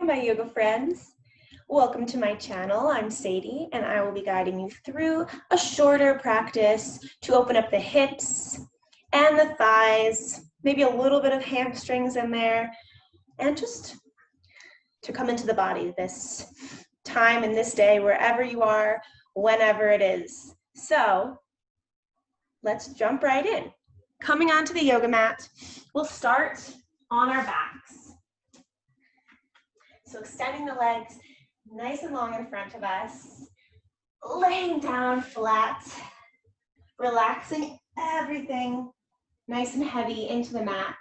my yoga friends. Welcome to my channel. I'm Sadie, and I will be guiding you through a shorter practice to open up the hips and the thighs, maybe a little bit of hamstrings in there, and just to come into the body this time and this day, wherever you are, whenever it is. So let's jump right in. Coming onto the yoga mat, we'll start on our backs. So extending the legs nice and long in front of us, laying down flat, relaxing everything nice and heavy into the mat.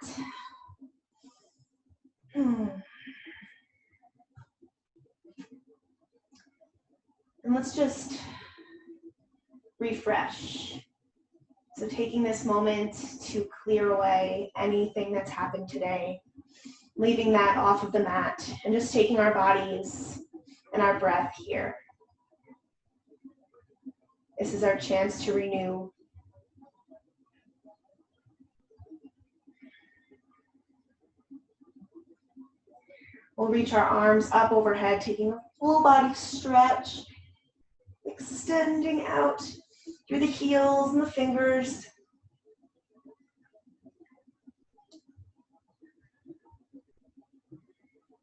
And let's just refresh. So taking this moment to clear away anything that's happened today, leaving that off of the mat and just taking our bodies and our breath here. This is our chance to renew. We'll reach our arms up overhead, taking a full body stretch, extending out through the heels and the fingers.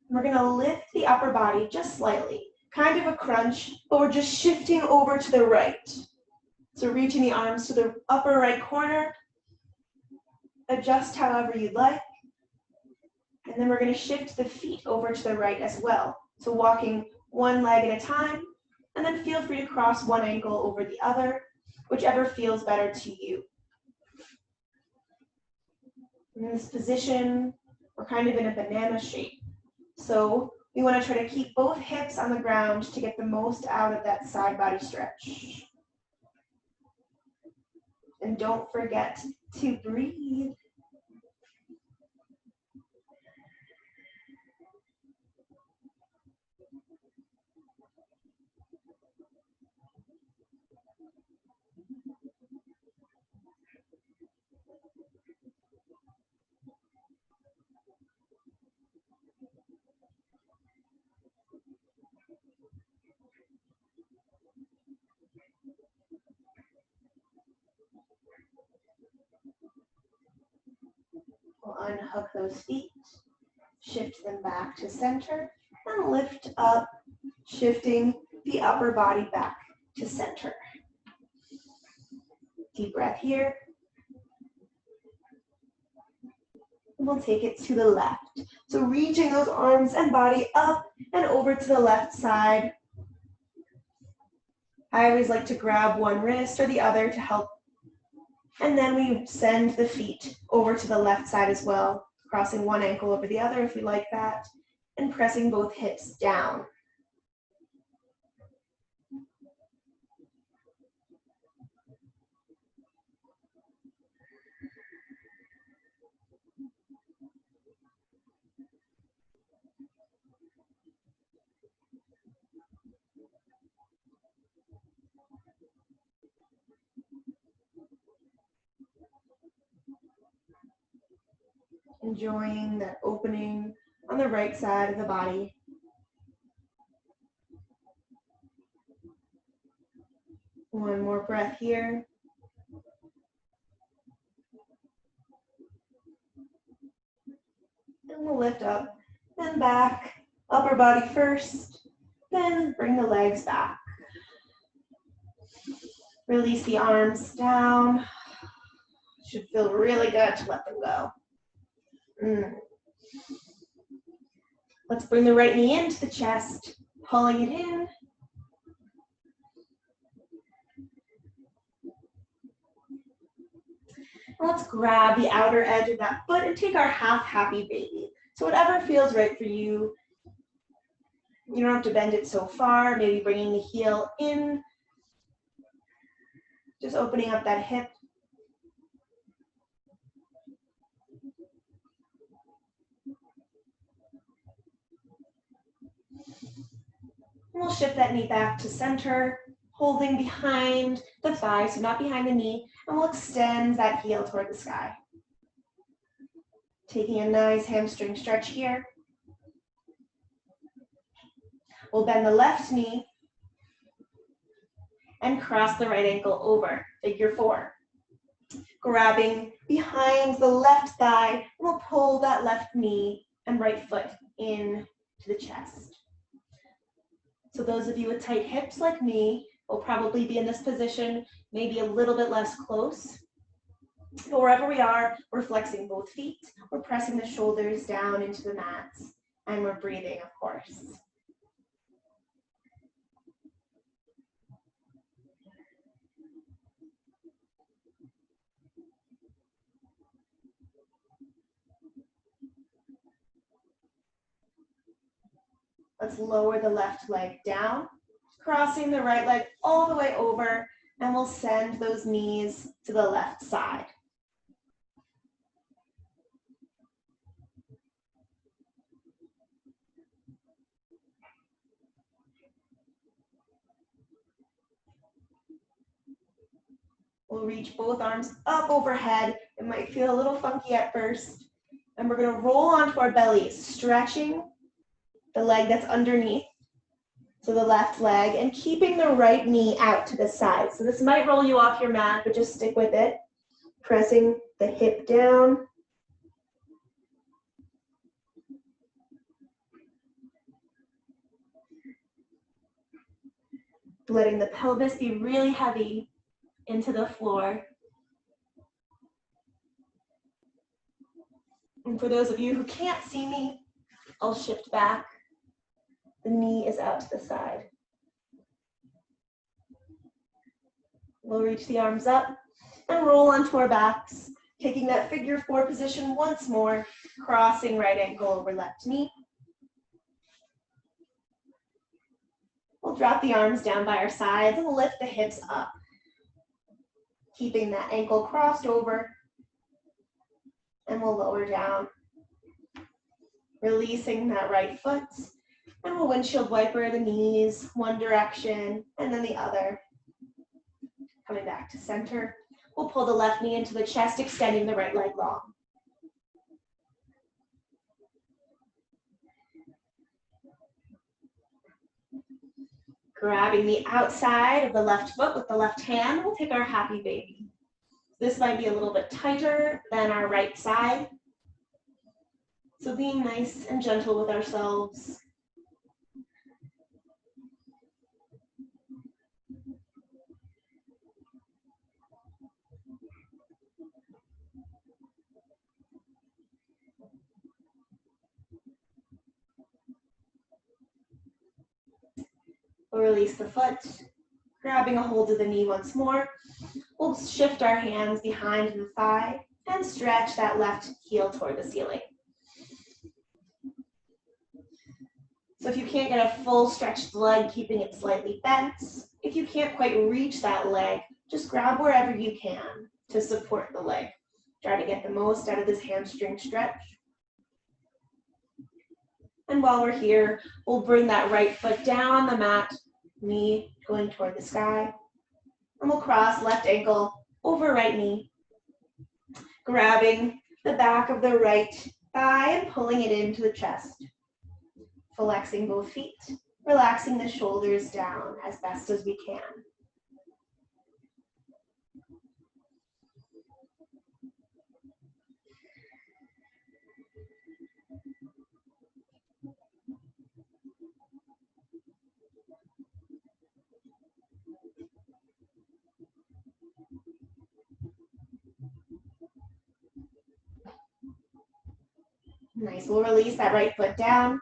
We're going to lift the upper body just slightly, kind of a crunch, but we're just shifting over to the right. So reaching the arms to the upper right corner, adjust however you'd like, and then we're going to shift the feet over to the right as well. So walking one leg at a time, and then feel free to cross one ankle over the other, whichever feels better to you. In this position, we're kind of in a banana shape. So we want to try to keep both hips on the ground to get the most out of that side body stretch. And don't forget to breathe. We'll unhook those feet, shift them back to center, and lift up, shifting the upper body back to center. Deep breath here. We'll take it to the left. So reaching those arms and body up and over to the left side. I always like to grab one wrist or the other to help. And then we send the feet over to the left side as well, crossing one ankle over the other if we like that, and pressing both hips down. Enjoying that opening on the right side of the body. One more breath here. And we'll lift up and back, upper body first, then bring the legs back. Release the arms down. Should feel really good to let them go. Let's bring the right knee into the chest, pulling it in. And let's grab the outer edge of that foot and take our half happy baby. So whatever feels right for you. You don't have to bend it so far, maybe bringing the heel in. Just opening up that hip. We'll shift that knee back to center, holding behind the thigh, so not behind the knee, and we'll extend that heel toward the sky. Taking a nice hamstring stretch here. We'll bend the left knee and cross the right ankle over, figure 4. Grabbing behind the left thigh, we'll pull that left knee and right foot in to the chest. So those of you with tight hips like me will probably be in this position, maybe a little bit less close. But wherever we are, we're flexing both feet, we're pressing the shoulders down into the mats, and we're breathing, of course. Let's lower the left leg down, crossing the right leg all the way over, and we'll send those knees to the left side. We'll reach both arms up overhead. It might feel a little funky at first. And we're going to roll onto our bellies, stretching the leg that's underneath, so the left leg, and keeping the right knee out to the side. So this might roll you off your mat, but just stick with it. Pressing the hip down. Letting the pelvis be really heavy into the floor. And for those of you who can't see me, I'll shift back. The knee is out to the side. We'll reach the arms up and roll onto our backs, taking that figure 4 position once more, crossing right ankle over left knee. We'll drop the arms down by our sides and lift the hips up, keeping that ankle crossed over, and we'll lower down, releasing that right foot, and we'll windshield wiper the knees one direction and then the other. Coming back to center, we'll pull the left knee into the chest, extending the right leg long. Grabbing the outside of the left foot with the left hand, we'll take our happy baby. This might be a little bit tighter than our right side. So being nice and gentle with ourselves. We'll release the foot, grabbing a hold of the knee once more. We'll shift our hands behind the thigh and stretch that left heel toward the ceiling. So if you can't get a full stretched leg, keeping it slightly bent, if you can't quite reach that leg, just grab wherever you can to support the leg. Try to get the most out of this hamstring stretch. And while we're here, we'll bring that right foot down on the mat, knee going toward the sky. And we'll cross left ankle over right knee, grabbing the back of the right thigh and pulling it into the chest. Flexing both feet, relaxing the shoulders down as best as we can. Nice, we'll release that right foot down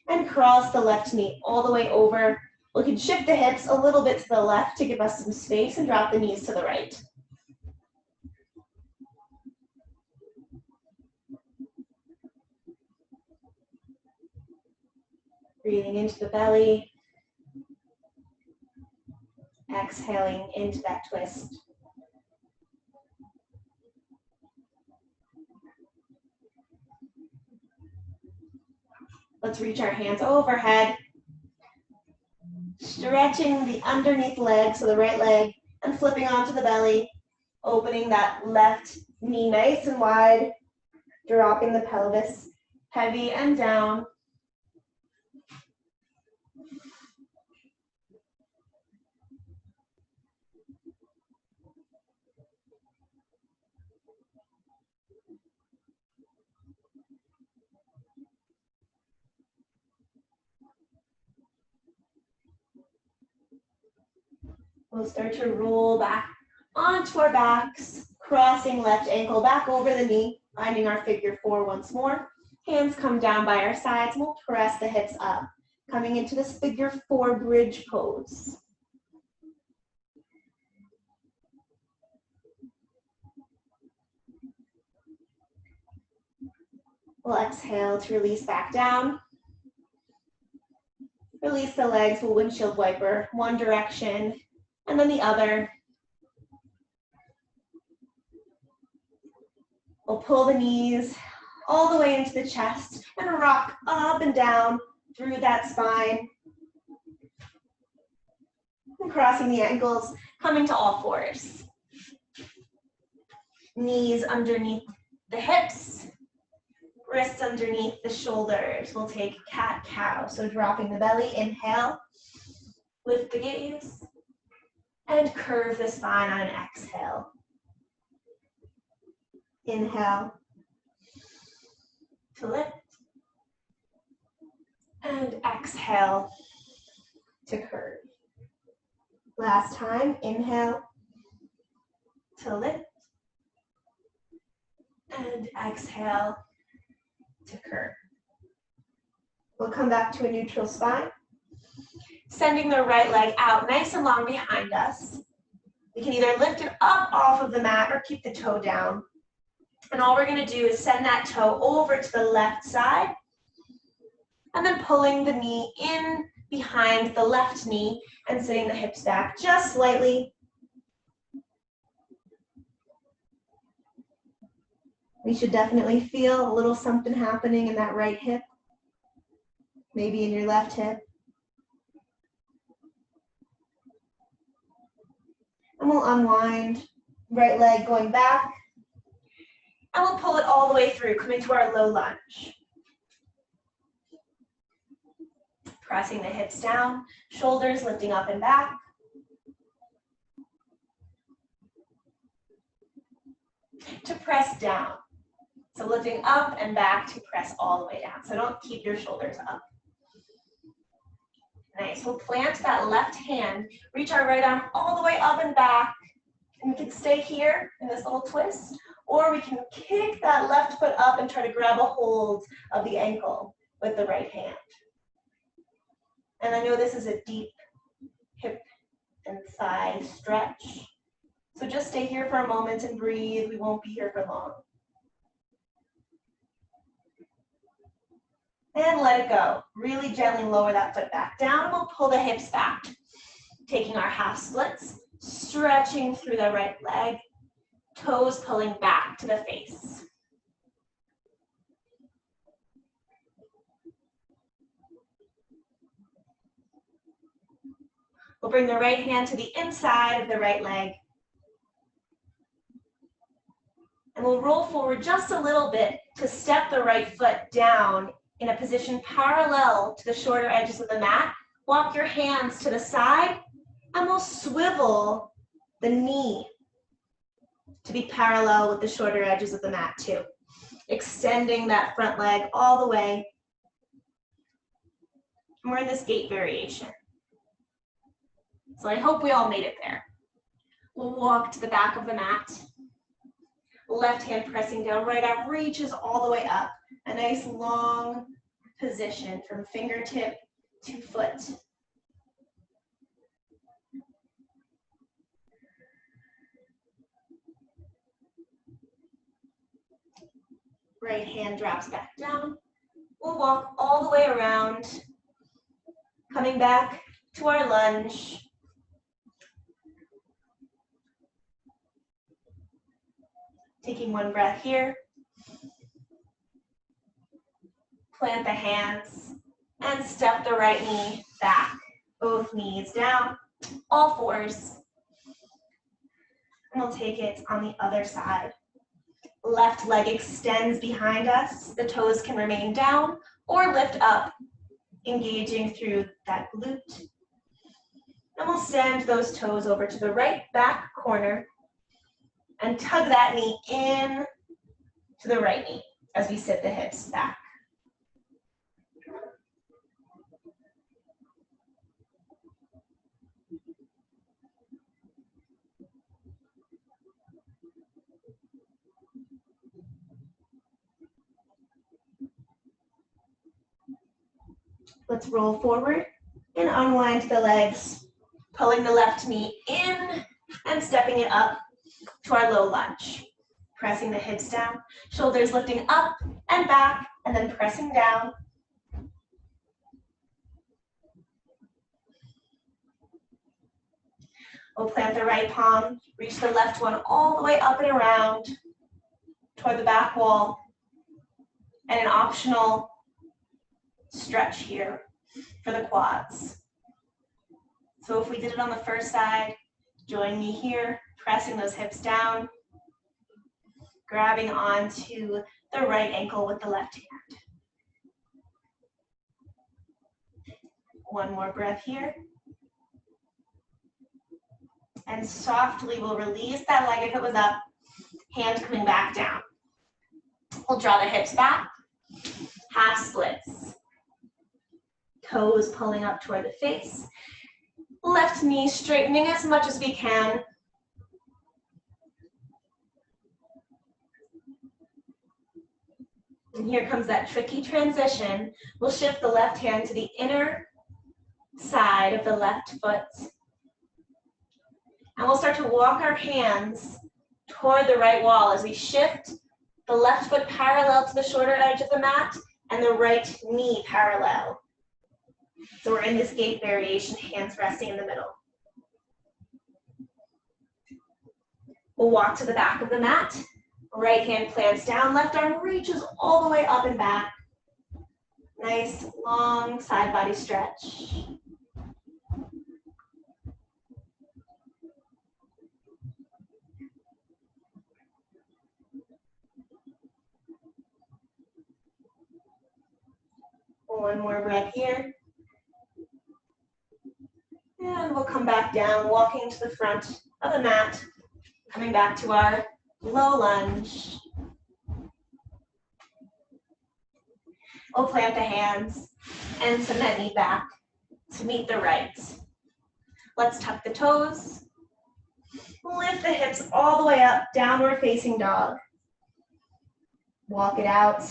and cross the left knee all the way over. We can shift the hips a little bit to the left to give us some space and drop the knees to the right. Breathing into the belly. Exhaling into that twist. Let's reach our hands overhead, stretching the underneath leg, so the right leg, and flipping onto the belly, opening that left knee nice and wide, dropping the pelvis heavy and down. We'll start to roll back onto our backs, crossing left ankle back over the knee, finding our figure four once more. Hands come down by our sides, and we'll press the hips up, coming into this figure four bridge pose. We'll exhale to release back down. Release the legs, we'll windshield wiper one direction and then the other. We'll pull the knees all the way into the chest and rock up and down through that spine. And crossing the ankles, coming to all fours. Knees underneath the hips. Wrists underneath the shoulders. We'll take cat-cow, so dropping the belly, inhale, lift the gaze, and curve the spine on an exhale. Inhale to lift, and exhale to curve. Last time, inhale to lift, and exhale to curve. We'll come back to a neutral spine, sending the right leg out nice and long behind us. We can either lift it up off of the mat or keep the toe down. And all we're going to do is send that toe over to the left side and then pulling the knee in behind the left knee and sitting the hips back just slightly. We should definitely feel a little something happening in that right hip, maybe in your left hip. And we'll unwind, right leg going back, and we'll pull it all the way through, coming to our low lunge. Pressing the hips down, shoulders lifting up and back. To press down. So lifting up and back to press all the way down. So don't keep your shoulders up. Nice. We'll plant that left hand, reach our right arm all the way up and back. And we can stay here in this little twist, or we can kick that left foot up and try to grab a hold of the ankle with the right hand. And I know this is a deep hip and thigh stretch. So just stay here for a moment and breathe. We won't be here for long. And let it go. Really gently lower that foot back down. We'll pull the hips back, taking our half splits, stretching through the right leg, toes pulling back to the face. We'll bring the right hand to the inside of the right leg. And we'll roll forward just a little bit to step the right foot down in a position parallel to the shorter edges of the mat. Walk your hands to the side, and we'll swivel the knee to be parallel with the shorter edges of the mat too. Extending that front leg all the way. And we're in this gate variation. So I hope we all made it there. We'll walk to the back of the mat. Left hand pressing down, right arm reaches all the way up. A nice long position from fingertip to foot. Right hand drops back down. We'll walk all the way around, coming back to our lunge. Taking one breath here. Plant the hands and step the right knee back. Both knees down, all fours. And we'll take it on the other side. Left leg extends behind us. The toes can remain down or lift up, engaging through that glute. And we'll send those toes over to the right back corner and tug that knee in to the right knee as we sit the hips back. Let's roll forward and unwind the legs, pulling the left knee in and stepping it up to our low lunge. Pressing the hips down, shoulders lifting up and back, and then pressing down. We'll plant the right palm, reach the left one all the way up and around toward the back wall, and an optional stretch here for the quads. So if we did it on the first side, join me here, pressing those hips down, grabbing onto the right ankle with the left hand. One more breath here. And softly we'll release that leg if it was up, hand coming back down. We'll draw the hips back, half splits. Toes pulling up toward the face. Left knee straightening as much as we can. And here comes that tricky transition. We'll shift the left hand to the inner side of the left foot. And we'll start to walk our hands toward the right wall as we shift the left foot parallel to the shorter edge of the mat and the right knee parallel. So we're in this gate variation, hands resting in the middle. We'll walk to the back of the mat. Right hand plants down, left arm reaches all the way up and back. Nice long side body stretch. One more breath here. And we'll come back down, walking to the front of the mat, coming back to our low lunge. We'll plant the hands and send that knee back to meet the right. Let's tuck the toes. Lift the hips all the way up, downward facing dog. Walk it out.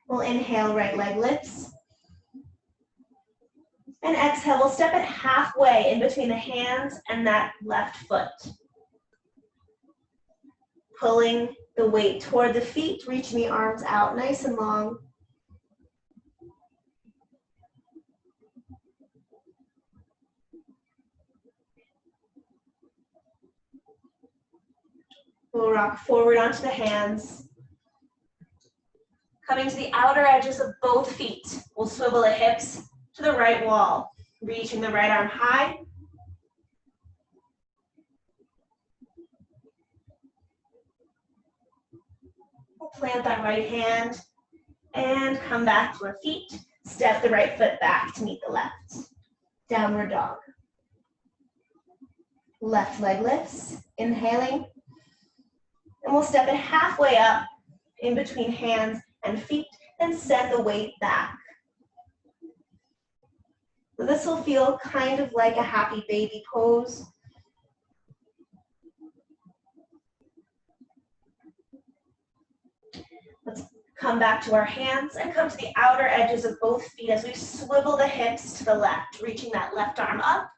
We'll inhale, right leg lifts. And exhale, we'll step it halfway in between the hands and that left foot. Pulling the weight toward the feet, reaching the arms out nice and long. We'll rock forward onto the hands. Coming to the outer edges of both feet, we'll swivel the hips to the right wall, reaching the right arm high. We'll plant that right hand and come back to our feet. Step the right foot back to meet the left. Downward dog. Left leg lifts, inhaling. And we'll step it halfway up in between hands and feet, then send the weight back. So this will feel kind of like a happy baby pose. Let's come back to our hands and come to the outer edges of both feet as we swivel the hips to the left, reaching that left arm up.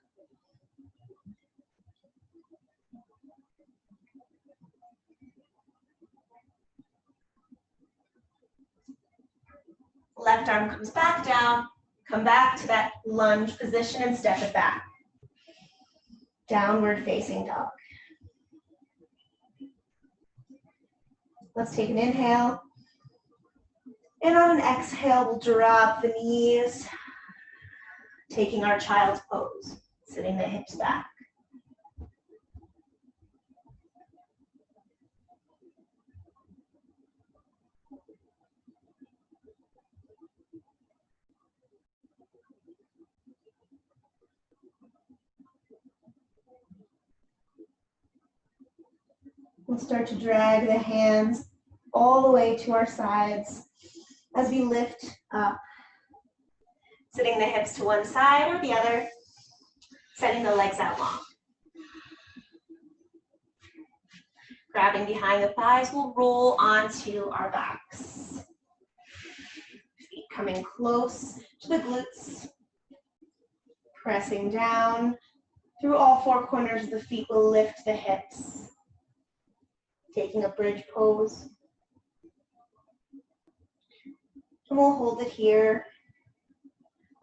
Left arm comes back down, come back to that lunge position and step it back. Downward facing dog. Let's take an inhale. And on an exhale, we'll drop the knees, taking our child's pose, sitting the hips back. We'll start to drag the hands all the way to our sides as we lift up. Sitting the hips to one side or the other, sending the legs out long. Grabbing behind the thighs, we'll roll onto our backs. Feet coming close to the glutes. Pressing down through all four corners of the feet, we'll lift the hips. Taking a bridge pose. And we'll hold it here.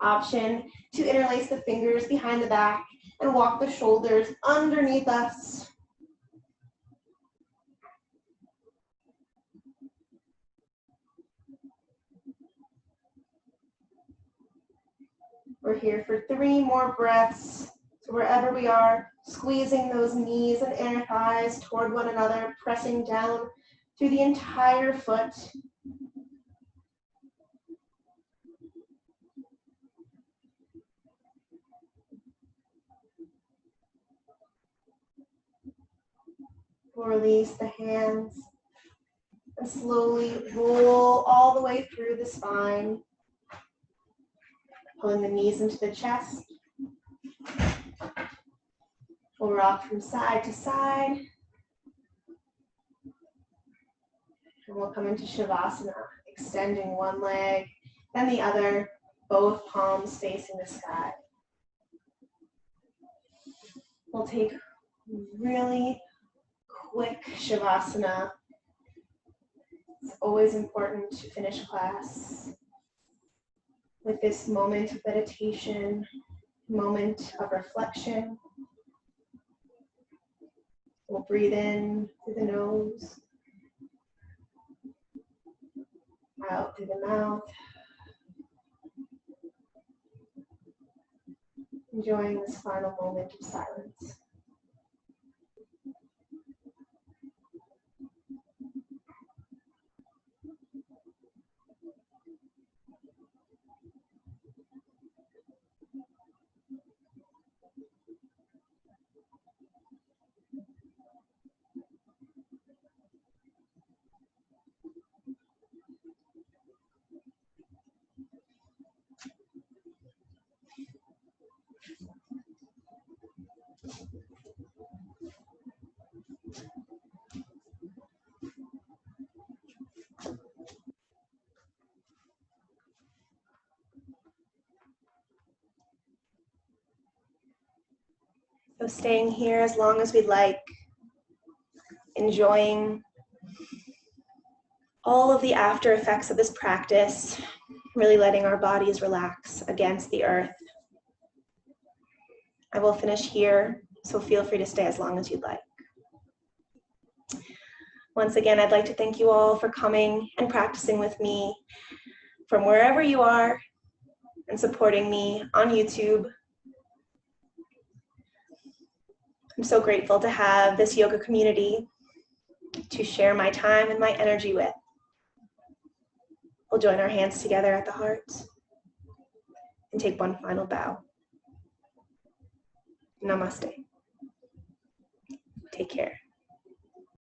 Option to interlace the fingers behind the back and walk the shoulders underneath us. We're here for 3 more breaths. So wherever we are, squeezing those knees and inner thighs toward one another, pressing down through the entire foot. We'll release the hands and slowly roll all the way through the spine. Pulling the knees into the chest. We'll rock from side to side. And we'll come into Shavasana, extending one leg, then the other, both palms facing the sky. We'll take really quick Shavasana. It's always important to finish class with this moment of meditation, moment of reflection. We'll breathe in through the nose, out through the mouth. Enjoying this final moment of silence. So staying here as long as we'd like, enjoying all of the after effects of this practice, really letting our bodies relax against the earth. I will finish here, so feel free to stay as long as you'd like. Once again, I'd like to thank you all for coming and practicing with me from wherever you are and supporting me on YouTube. I'm so grateful to have this yoga community to share my time and my energy with. We'll join our hands together at the heart and take one final bow. Namaste. Take care.